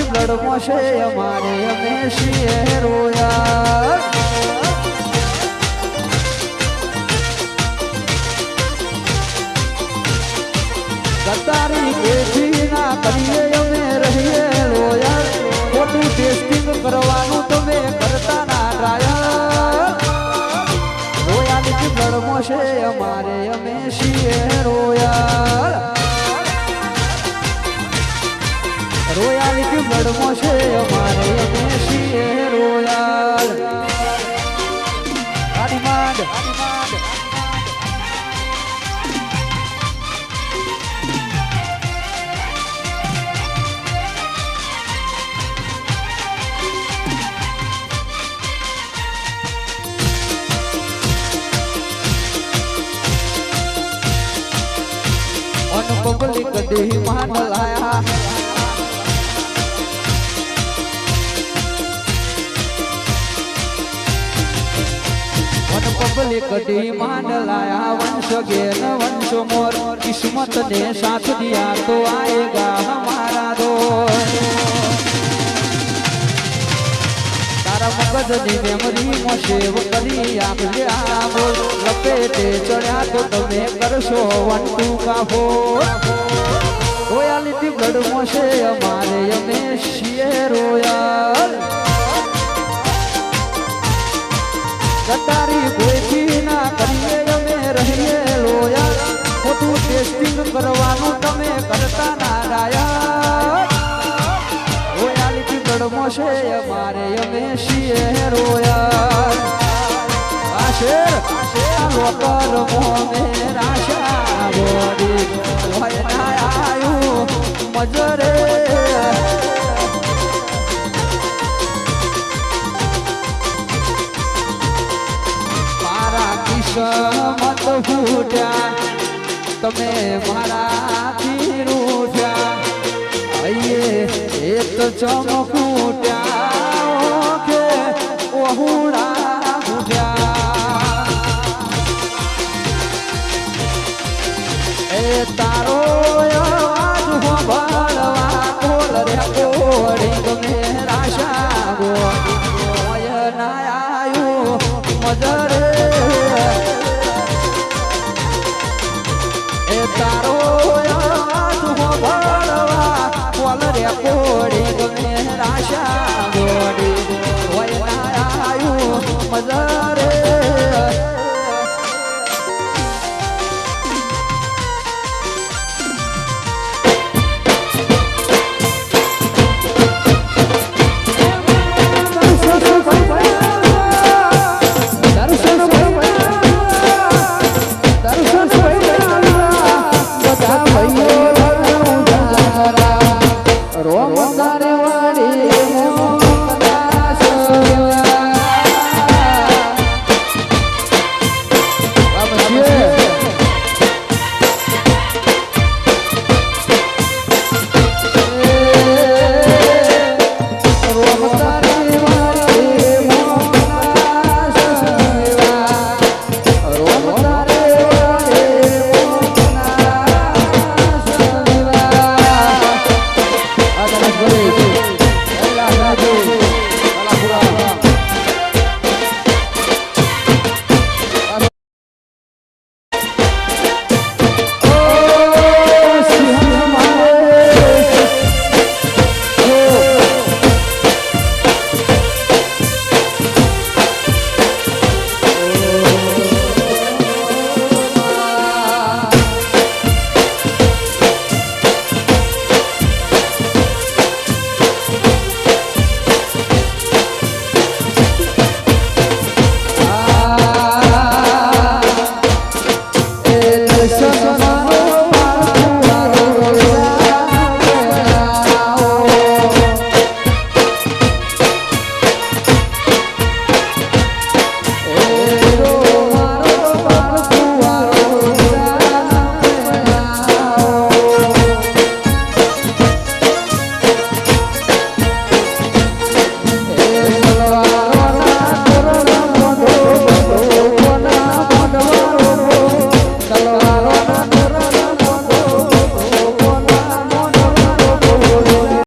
blood Moshe અમારે અમે છીએ રોયા ગદ્દારી બેઠી ના કરીએ અમે રહીએ રોયા ખોટું ટેસ્ટિંગ કરવાનું તમે કરતા ના રાયા રોયાલિટી બ્લડ મોશે અમારે અમે છીએ રોયા રોયાલિટી બ્લડ મોશે અમારે અમે છીએ રોયાલ આદિમાદ પબ્લિક દેહ માન લાયા પબ્લિક દેહ માન લાયા વંશ ગેર વંશ મોર કિસ્મત ને સાથ દિયા તો આएगा हमारा दौर તારા મગજ ની મેમરી માં સેવ કરી આપજે આ બોલ લપેટે ચડ્યા તો તમે કરશો વન ટુ કાફો રોયાલિટી બ્લડ મોશે અમારે અમે છીએ રોયાલ ગદ્દારી ગોઈથી ના કરીએ અમે રહીએ લોયાલ ખોટું ટેસ્ટિંગ કરવાનું તમે કરતા ના રાયા રોયાલિટી બ્લડ મોશે અમારે અમે છીએ રોયાલ આશેર લોકર મોમે રાશા બોડી હોય ના આયું મજરે મારા કિસ્મત ફૂટ્યા તમે મારાથી રૂઠ્યા આઈએ એક ચમકૂટ્યા કે ઓહુડા ફૂટ્યા એ તારો અવાજ હોભળવા કોલ રે કોડી ગમે રાશા ગોય ના આયું મજરે એ તારો અવાજ હોભળવા કોલ રે કોડી